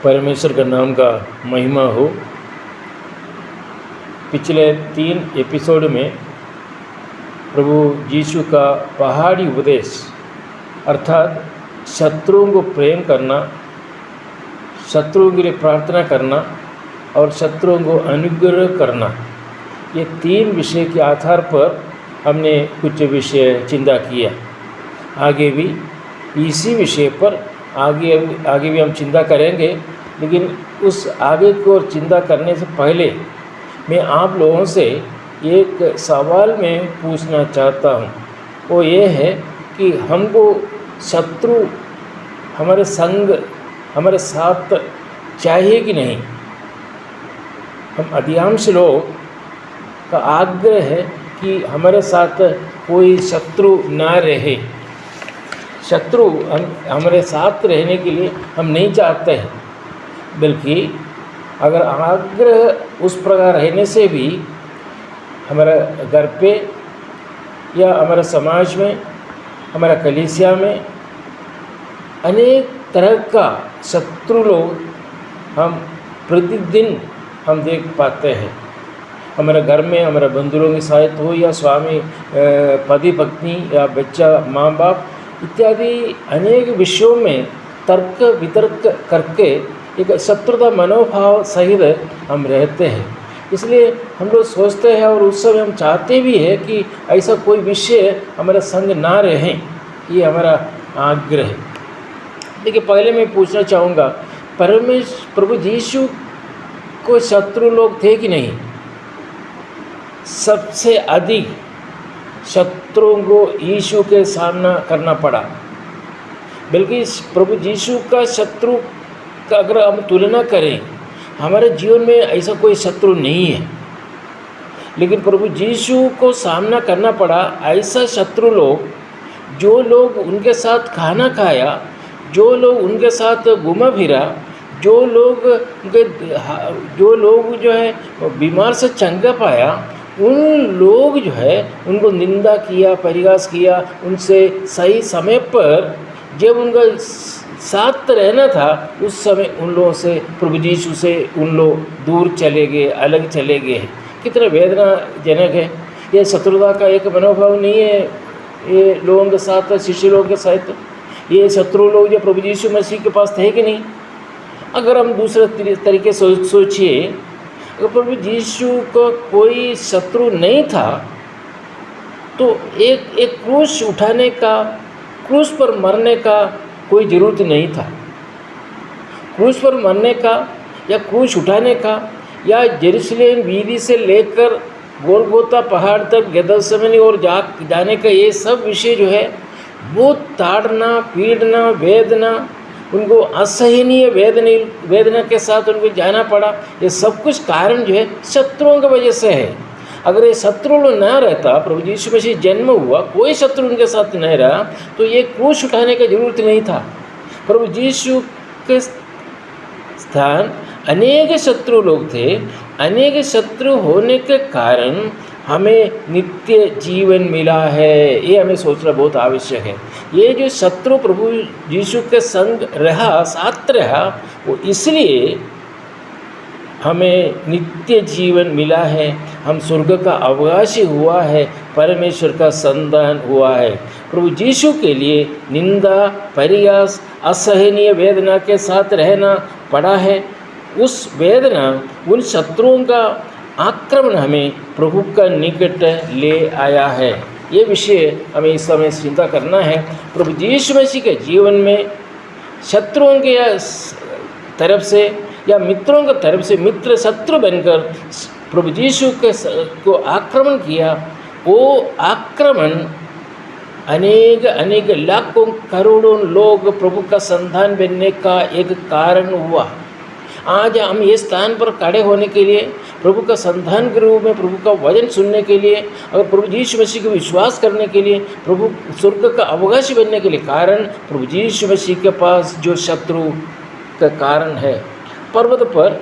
परमेश्वर का नाम का महिमा हो। पिछले 3 एपिसोड में प्रभु यीशु का पहाड़ी उपदेश अर्थात शत्रुओं को प्रेम करना, शत्रुओं के लिए प्रार्थना करना और शत्रुओं को अनुग्रह करना, ये 3 विषय के आधार पर हमने कुछ विषय चिंता किया। आगे भी इसी विषय पर आगे भी हम चिंता करेंगे, लेकिन उस आगे को चिंता करने से पहले मैं आप लोगों से एक सवाल मैं पूछना चाहता हूँ। वो ये है कि हमको शत्रु हमारे संग हमारे साथ चाहिए कि नहीं। हम अधिकांश लोग का आग्रह है कि हमारे साथ कोई शत्रु ना रहे। शत्रु हमारे साथ रहने के लिए हम नहीं चाहते हैं, बल्कि अगर आग्रह उस प्रकार रहने से भी हमारे घर पे या हमारे समाज में, हमारा कलीसिया में अनेक तरह का शत्रु लोग हम प्रतिदिन हम देख पाते हैं। हमारे घर में हमारे बंधुओं के साथ हो या स्वामी पति पत्नी या बच्चा माँ बाप इत्यादि अनेक विषयों में तर्क वितर्क करके एक शत्रुता मनोभाव सहित हम रहते हैं। इसलिए हम लोग सोचते हैं और उस समय हम चाहते भी हैं कि ऐसा कोई विषय हमारे संग ना रहे। ये हमारा आग्रह है। देखिए, पहले मैं पूछना चाहूँगा, प्रभु यीशु को शत्रु लोग थे कि नहीं? सबसे अधिक शत्रुओं को यीशु के सामना करना पड़ा। बल्कि प्रभु यीशु का शत्रु का अगर हम तुलना करें, हमारे जीवन में ऐसा कोई शत्रु नहीं है, लेकिन प्रभु यीशु को सामना करना पड़ा ऐसा शत्रु लोग, जो लोग उनके साथ खाना खाया, जो लोग उनके साथ घूमा फिरा, जो लोग जो है बीमार से चंगा पाया, उन लोग जो है उनको निंदा किया, परिहास किया। उनसे सही समय पर जब उनका साथ रहना था, उस समय उन लोगों से, प्रभु यीशु से उन लोग दूर चले गए, अलग चले गए। कितना वेदनाजनक है। ये शत्रुता का एक मनोभाव नहीं है ये लोगों के साथ, शिष्य लोगों के साथ। ये शत्रु लोग जो प्रभु यीशु मसीह के पास थे कि नहीं? अगर हम दूसरे तरीके से सोचिए, अगर प्रभु यीशु का कोई शत्रु नहीं था तो एक क्रूस उठाने का, क्रूस पर मरने का कोई ज़रूरत नहीं था। क्रूस पर मरने का या क्रूस उठाने का या यरूशलेम वीधि से लेकर गोलगोता पहाड़ तक गेदसमनी और जाने का, ये सब विषय जो है वो ताड़ना, पीड़ना, वेदना, उनको असहनीय वेदना के साथ उनको जाना पड़ा। ये सब कुछ कारण जो है शत्रुओं की वजह से है। अगर ये शत्रु लोग ना रहता, प्रभु यीशु मसीह जन्म हुआ, कोई शत्रु उनके साथ नहीं रहा, तो ये क्रूस उठाने की जरूरत नहीं था। प्रभु यीशु के स्थान अनेक शत्रु लोग थे। अनेक शत्रु होने के कारण हमें नित्य जीवन मिला है, ये हमें सोचना बहुत आवश्यक है। ये जो शत्रु प्रभु यीशु के संग रहा, साथ रहा, वो इसलिए हमें नित्य जीवन मिला है। हम स्वर्ग का अवकाशी हुआ है, परमेश्वर का संतान हुआ है। प्रभु यीशु के लिए निंदा, परिहास, असहनीय वेदना के साथ रहना पड़ा है। उस वेदना, उन शत्रुओं का आक्रमण हमें प्रभु का निकट ले आया है। ये विषय हमें इस समय चिंता करना है। प्रभु यीशु मसीह के जीवन में शत्रुओं के तरफ से या मित्रों की तरफ से मित्र शत्रु बनकर प्रभु यीशु को आक्रमण किया। वो आक्रमण अनेक लाखों करोड़ों लोग प्रभु का संतान बनने का एक कारण हुआ। आज हम ये स्थान पर खड़े होने के लिए, प्रभु का संतान के रूप में प्रभु का वचन सुनने के लिए, अगर प्रभु यीशु मसीह को विश्वास करने के लिए, प्रभु स्वर्ग का अवकाशी बनने के लिए कारण प्रभु यीशु मसीह के पास जो शत्रु का कारण है। पर्वत पर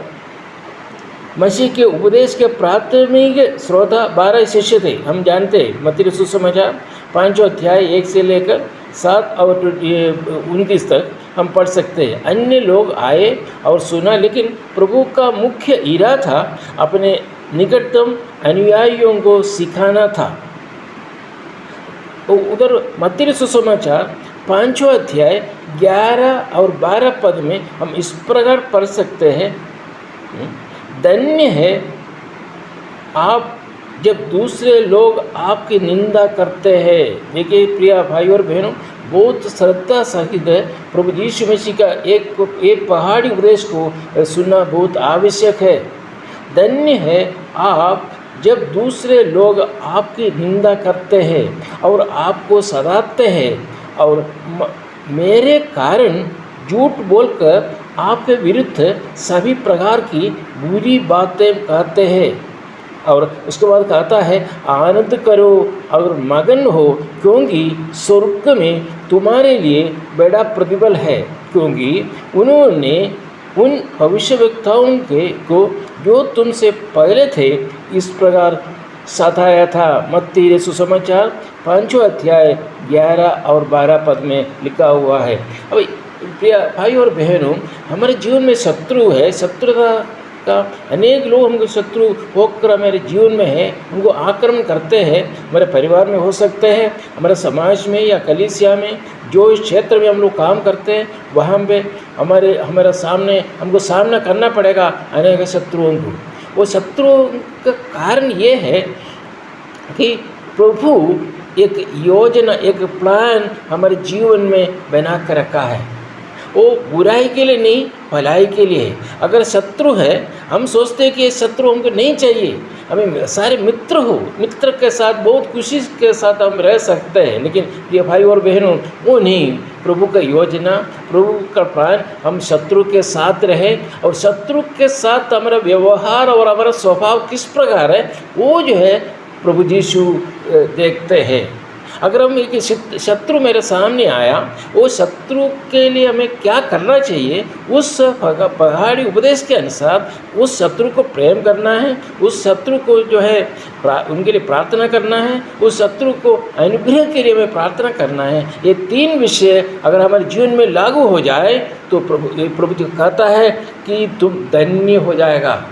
मसीह के उपदेश के प्राथमिक श्रोता 12 शिष्य थे। हम जानते हैं मत्ती सुसमाचार 5 अध्याय 1 से लेकर 7 और 29 तक हम पढ़ सकते हैं। अन्य लोग आए और सुना, लेकिन प्रभु का मुख्य इरादा था अपने निकटतम अनुयायियों को सिखाना था। उधर मत्ती सुसमाचार 5वां अध्याय 11 और 12 पद में हम इस प्रकार पढ़ सकते हैं, धन्य है आप जब दूसरे लोग आपकी निंदा करते हैं। देखिए प्रिय भाई और बहनों, बहुत श्रद्धा सहित प्रभु यीशु मसीह का एक पहाड़ी उपदेश को सुनना बहुत आवश्यक है। धन्य है आप जब दूसरे लोग आपकी निंदा करते हैं और आपको सराहते हैं और मेरे कारण झूठ बोलकर आपके विरुद्ध सभी प्रकार की बुरी बातें कहते हैं। और उसके बाद कहता है, आनंद करो और मगन हो, क्योंकि स्वर्ग में तुम्हारे लिए बड़ा प्रतिफल है, क्योंकि उन्होंने उन भविष्यवक्ताओं को जो तुमसे पहले थे इस प्रकार सताया था। मत्ती सुसमाचार 5वां अध्याय 11 और 12 पद में लिखा हुआ है। अब प्रिय भाई और बहनों, हमारे जीवन में शत्रु है, शत्रुता का अनेक लोग हमको शत्रु होकर हमारे जीवन में है, उनको आक्रमण करते हैं। हमारे परिवार में हो सकते हैं, हमारे समाज में या कलीसिया में, जो इस क्षेत्र में हम लोग काम करते हैं वहाँ पे हमारे सामने हमको सामना करना पड़ेगा अनेक शत्रुओं को। वो शत्रुओं का कारण ये है कि प्रभु एक योजना, एक प्लान हमारे जीवन में बना कर रखा है। वो बुराई के लिए नहीं, भलाई के लिए है। अगर शत्रु है, हम सोचते हैं कि ये शत्रु हमको नहीं चाहिए, हमें सारे मित्र के साथ बहुत खुशी के साथ हम रह सकते हैं, लेकिन ये भाई और बहनों वो नहीं। प्रभु का योजना, प्रभु का प्लान, हम शत्रु के साथ रहे और शत्रु के साथ हमारा व्यवहार और हमारा स्वभाव किस प्रकार है वो जो है प्रभु यीशु देखते हैं। अगर हम एक शत्रु मेरे सामने आया, वो शत्रु के लिए हमें क्या करना चाहिए, उस पहाड़ी उपदेश के अनुसार उस शत्रु को प्रेम करना है, उस शत्रु को जो है उनके लिए प्रार्थना करना है, उस शत्रु को अनुग्रह के लिए हमें प्रार्थना करना है। ये 3 विषय अगर हमारे जीवन में लागू हो जाए तो प्रभु जो कहता है कि तुम धन्य हो जाएगा।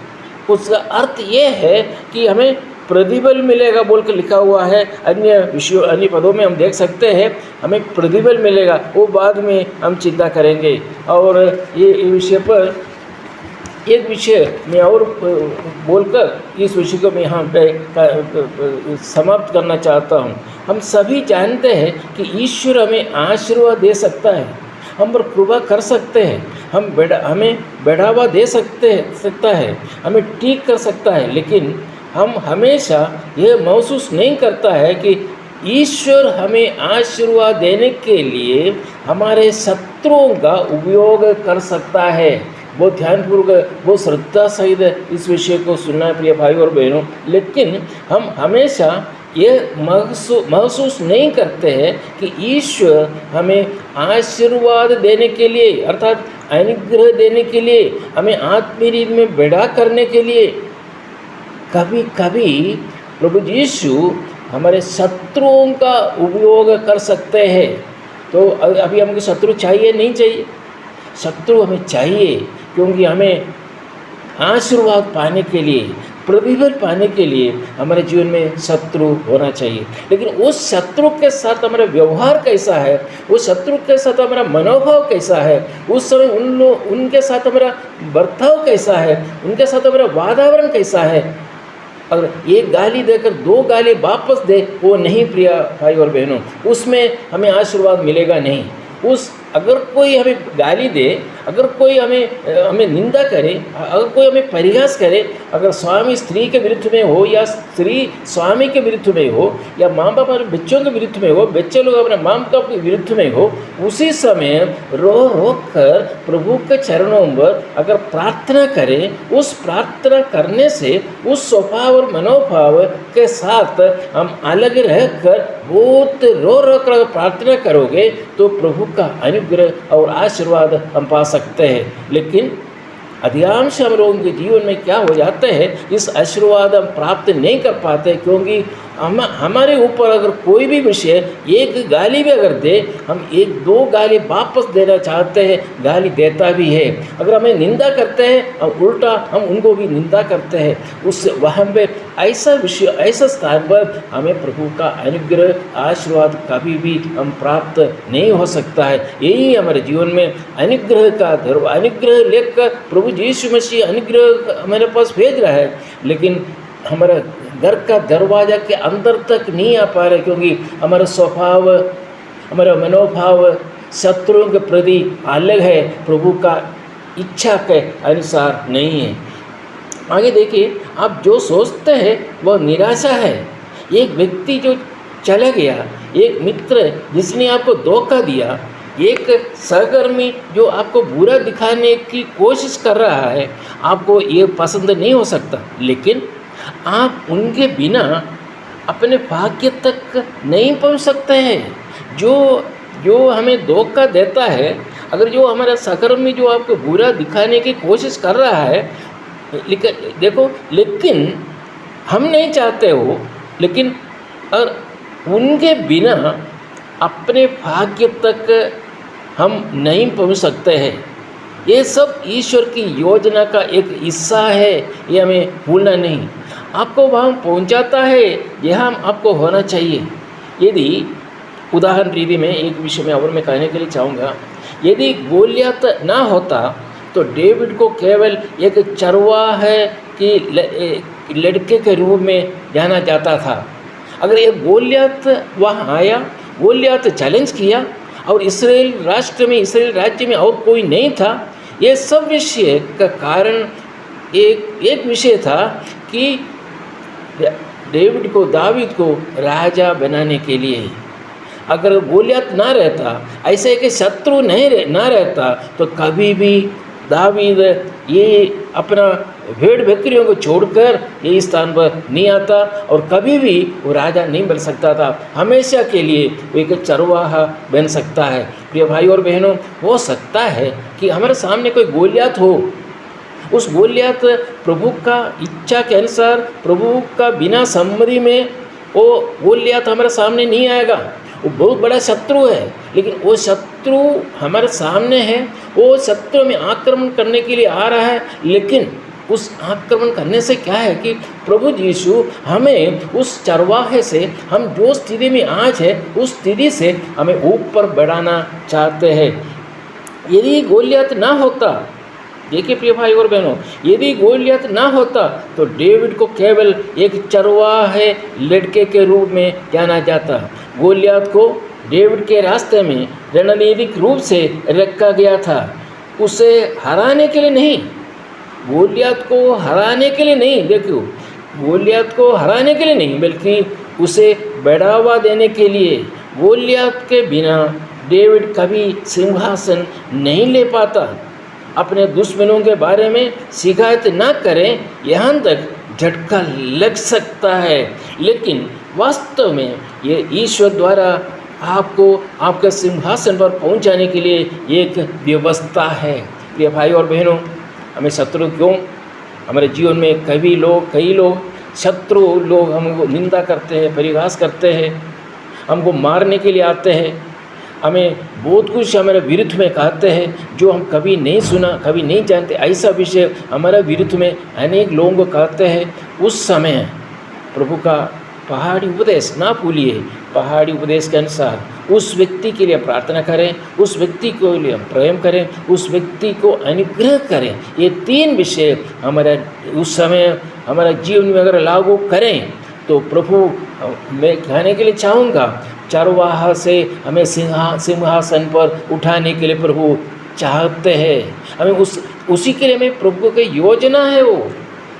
उसका अर्थ ये है कि हमें प्रतिफल मिलेगा बोल कर लिखा हुआ है। अन्य पदों में हम देख सकते हैं हमें प्रतिफल मिलेगा, वो बाद में हम चिंता करेंगे। और ये विषय पर एक विषय मैं और बोलकर इस विषय को मैं यहाँ पे समाप्त करना चाहता हूँ। हम सभी जानते हैं कि ईश्वर हमें आशीर्वाद दे सकता है, हम पर कृपा कर सकते हैं, हमें बढ़ावा दे सकता है, हमें ठीक कर सकता है, लेकिन हम हमेशा यह महसूस नहीं करता है कि ईश्वर हमें आशीर्वाद देने के लिए हमारे शत्रुओं का उपयोग कर सकता है। बहुत ध्यानपूर्वक, बहुत श्रद्धा सहित इस विषय को सुनना है प्रिय भाई और बहनों। लेकिन हम हमेशा ये महसूस नहीं करते हैं कि ईश्वर हमें आशीर्वाद देने के लिए, अर्थात अनुग्रह देने के लिए, हमें आत्मीय रीत में बढ़ा करने के लिए कभी कभी प्रभु यीशु हमारे शत्रुओं का उपयोग कर सकते हैं। तो अभी हमको शत्रु चाहिए नहीं चाहिए? शत्रु हमें चाहिए, क्योंकि हमें आशीर्वाद पाने के लिए, प्रतिफल पाने के लिए हमारे जीवन में शत्रु होना चाहिए। लेकिन उस शत्रु के साथ हमारा व्यवहार कैसा है, उस शत्रु के साथ हमारा मनोभाव कैसा है, उस समय उनके साथ हमारा बर्ताव कैसा है, उनके साथ हमारा वातावरण कैसा है। अगर एक गाली देकर 2 गाली वापस दे, वो नहीं प्रिय भाई और बहनों, उसमें हमें आशीर्वाद मिलेगा नहीं। अगर कोई हमें गाली दे, अगर कोई हमें निंदा करे, अगर कोई हमें परिहास करे, अगर स्वामी स्त्री के विरुद्ध में हो या स्त्री स्वामी के विरुद्ध में हो या माँ बाप अपने बच्चों के विरुद्ध में हो, बच्चे लोग अपने माँ बाप के विरुद्ध में हो, उसी समय रो कर प्रभु के चरणों पर अगर प्रार्थना करें, उस प्रार्थना करने से उस स्वभाव और मनोभाव के साथ हम अलग रहकर बहुत रो कर प्रार्थना करोगे तो प्रभु का अनुग्रह और आशीर्वाद हम पा सकते हैं। लेकिन अधिकांश हम लोगों के जीवन में क्या हो जाता है, इस आशीर्वाद हम प्राप्त नहीं कर पाते, क्योंकि हमारे ऊपर अगर कोई भी विषय एक गाली भी अगर दे, हम 1-2 गाली वापस देना चाहते हैं, गाली देता भी है। अगर हमें निंदा करते हैं, हम उल्टा हम उनको भी निंदा करते हैं। उस वहाँ पे ऐसा विषय, ऐसा स्थान पर हमें प्रभु का अनुग्रह आशीर्वाद कभी भी हम प्राप्त नहीं हो सकता है। यही हमारे जीवन में अनुग्रह का अनुग्रह लेकर प्रभु यीशु मसीह अनुग्रह हमारे पास भेज रहा है, लेकिन हमारा घर का दरवाज़ा के अंदर तक नहीं आ पा रहे, क्योंकि हमारा स्वभाव, हमारा मनोभाव शत्रुओं के प्रति अलग है, प्रभु का इच्छा के अनुसार नहीं है। आगे देखिए, आप जो सोचते हैं वह निराशा है। एक व्यक्ति जो चला गया, एक मित्र जिसने आपको धोखा दिया, एक सहकर्मी जो आपको बुरा दिखाने की कोशिश कर रहा है, आपको ये पसंद नहीं हो सकता, लेकिन आप उनके बिना अपने भाग्य तक नहीं पहुंच सकते हैं। जो हमें धोखा देता है, अगर जो हमारा सहकर्मी जो आपको बुरा दिखाने की कोशिश कर रहा है, लेकिन हम नहीं चाहते हो, लेकिन और उनके बिना अपने भाग्य तक हम नहीं पहुंच सकते हैं। ये सब ईश्वर की योजना का एक हिस्सा है, ये हमें भूलना नहीं। आपको वहाँ पहुंचाता है, यह आपको होना चाहिए। यदि उदाहरण रीति में एक विषय में और मैं कहने के लिए चाहूँगा, यदि गोलियत ना होता तो डेविड को केवल एक चरवाहे की लड़के के रूप में जाना जाता था। अगर ये गोलियत वहाँ आया, गोलियत चैलेंज किया, और इस्राएल राष्ट्र में, इस्राएल राज्य में और कोई नहीं था, ये सब विषय का कारण एक विषय था कि डेविड को, दावीद को राजा बनाने के लिए। अगर गोलियत ना रहता, ऐसे कि शत्रु ना रहता, तो कभी भी दावीद ये अपना भेड़ बकरियों को छोड़कर ये स्थान पर नहीं आता, और कभी भी वो राजा नहीं बन सकता था। हमेशा के लिए वो एक चरवाहा बन सकता है। प्रिय भाई और बहनों, हो सकता है कि हमारे सामने कोई गोलियत हो, उस गोलियत प्रभु का इच्छा के अनुसार, प्रभु का बिना सम्मति में वो गोलियत हमारे सामने नहीं आएगा। वो बहुत बड़ा शत्रु है, लेकिन वो शत्रु हमारे सामने है, वो शत्रु में आक्रमण करने के लिए आ रहा है। लेकिन उस आक्रमण करने से क्या है कि प्रभु यीशु हमें उस चरवाहे से, हम जो स्थिति में आज है उस स्थिति से हमें ऊपर बढ़ाना चाहते हैं। यदि गोलियत ना होता, देखिए प्रिय भाई और बहनों, यदि गोलियत ना होता तो डेविड को केवल एक चरवाहे लड़के के रूप में जाना जाता। गोलियत को डेविड के रास्ते में रणनीतिक रूप से रखा गया था, उसे हराने के लिए नहीं, गोलियत को हराने के लिए नहीं, देखो गोलियत को हराने के लिए नहीं, बल्कि उसे बढ़ावा देने के लिए। गोलियत के बिना डेविड कभी सिंहासन नहीं ले पाता। अपने दुश्मनों के बारे में शिकायत ना करें, यहाँ तक झटका लग सकता है, लेकिन वास्तव में ये ईश्वर द्वारा आपको आपके सिंहासन पर पहुंचाने के लिए एक व्यवस्था है। प्रिय भाई और बहनों, हमें शत्रु क्यों हमारे जीवन में कई लोग शत्रु लोग हमको निंदा करते हैं, परिहास करते हैं, हमको मारने के लिए आते हैं, हमें बहुत कुछ हमारे विरुद्ध में कहते हैं जो हम कभी नहीं सुना, कभी नहीं जानते। ऐसा विषय हमारे विरुद्ध में अनेक लोगों को कहते हैं। उस समय प्रभु का पहाड़ी उपदेश ना भूलिए, पहाड़ी उपदेश के अनुसार उस व्यक्ति के लिए प्रार्थना करें, उस व्यक्ति को लिए प्रेम करें, उस व्यक्ति को अनुग्रह करें। ये 3 विषय हमारा उस समय हमारा जीवन में अगर लागू करें तो प्रभु, मैं कहने के लिए चाहूँगा, चरवाहा से हमें सिंहासन पर उठाने के लिए प्रभु चाहते हैं। हमें उसी के लिए हमें प्रभु की योजना है, वो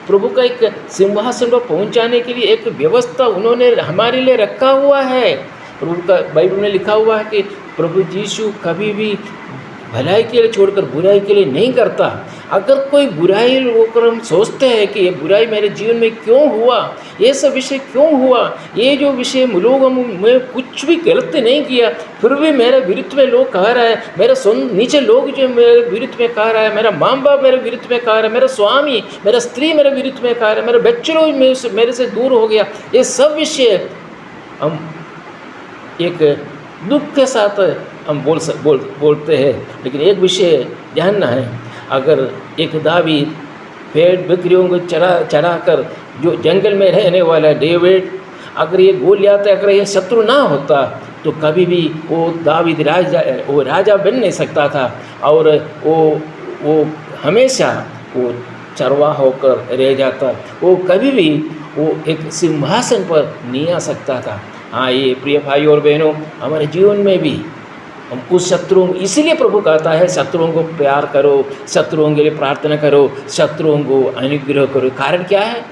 प्रभु का एक सिंहासन पर पहुंचाने के लिए एक व्यवस्था उन्होंने हमारे लिए रखा हुआ है। प्रभु का बाइबल में लिखा हुआ है कि प्रभु यीशु कभी भी भलाई के लिए छोड़कर बुराई के लिए नहीं करता। अगर कोई बुराई होकर हम सोचते हैं कि ये बुराई मेरे जीवन में क्यों हुआ, ये सब विषय क्यों हुआ, ये जो विषय लोग मैं कुछ भी गलत नहीं किया फिर भी मेरे विरुद्ध में लोग कह रहा है, मेरे नीचे लोग जो मेरे विरुद्ध में कह रहा है, मेरा माँ बाप मेरे विरुद्ध में कह रहा है, मेरा स्वामी मेरा स्त्री मेरे विरुद्ध में कह रहा है, मेरे बच्चे लोग मेरे से दूर हो गया, ये सब विषय हम एक दुख के साथ हम बोलते हैं। लेकिन एक विषय जानना है, अगर एक दावीद भेड़ बकरियों को चरा कर जो जंगल में रहने वाला डेविड, अगर ये गोलियत अगर ये शत्रु ना होता तो कभी भी वो दावीद राजा बन नहीं सकता था, और वो हमेशा वो चरवाहा होकर रह जाता, वो कभी भी वो एक सिंहासन पर नहीं आ सकता था। हाँ, ये प्रिय भाई और बहनों, हमारे जीवन में भी हम उस शत्रुओं, इसीलिए प्रभु कहता है शत्रुओं को प्यार करो, शत्रुओं के लिए प्रार्थना करो, शत्रुओं को अनुग्रह करो। कारण क्या है?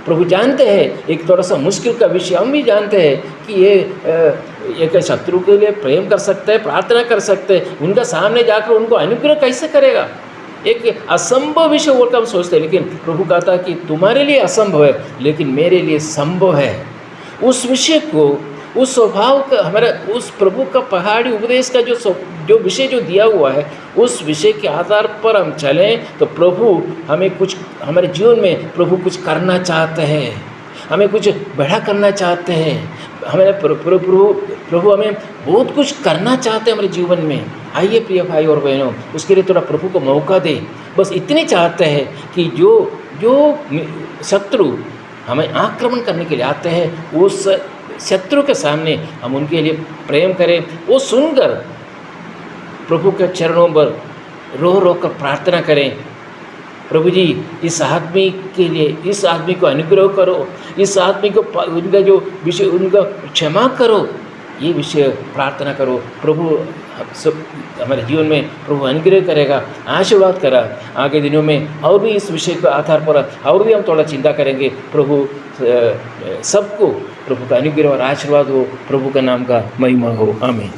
प्रभु जानते हैं, एक थोड़ा सा मुश्किल का विषय हम भी जानते हैं कि ये एक शत्रु के लिए प्रेम कर सकते हैं, प्रार्थना कर सकते हैं, उनका सामने जाकर उनको अनुग्रह कैसे करेगा? एक असंभव विषय बोलकर हम सोचते हैं, लेकिन प्रभु कहता है कि तुम्हारे लिए असंभव है लेकिन मेरे लिए संभव है। उस विषय को, उस स्वभाव का, हमारा उस प्रभु का पहाड़ी उपदेश का जो विषय जो दिया हुआ है, उस विषय के आधार पर हम चलें तो प्रभु हमें कुछ, हमारे जीवन में प्रभु कुछ करना चाहते हैं, हमें कुछ बड़ा करना चाहते हैं, हमें प्रभु हमें बहुत कुछ करना चाहते हैं हमारे जीवन में। आइए प्रिय भाई और बहनों, उसके लिए थोड़ा प्रभु को मौका दे। बस इतने चाहते हैं कि जो शत्रु हमें आक्रमण करने के लिए आते हैं, उस शत्रु के सामने हम उनके लिए प्रेम करें। वो सुनकर प्रभु के चरणों पर रो कर प्रार्थना करें, प्रभु जी इस आदमी के लिए, इस आदमी को अनुग्रह करो, इस आदमी को उनका जो विषय उनका क्षमा करो, ये विषय प्रार्थना करो। प्रभु सब हमारे जीवन में प्रभु अनुग्रह करेगा, आशीर्वाद करा। आगे दिनों में और भी इस विषय के आधार पर और भी हम थोड़ा चिंता करेंगे। प्रभु सबको प्रभु का अनुग्रह और आशीर्वाद हो, प्रभु का नाम का महिमा हो। आमीन।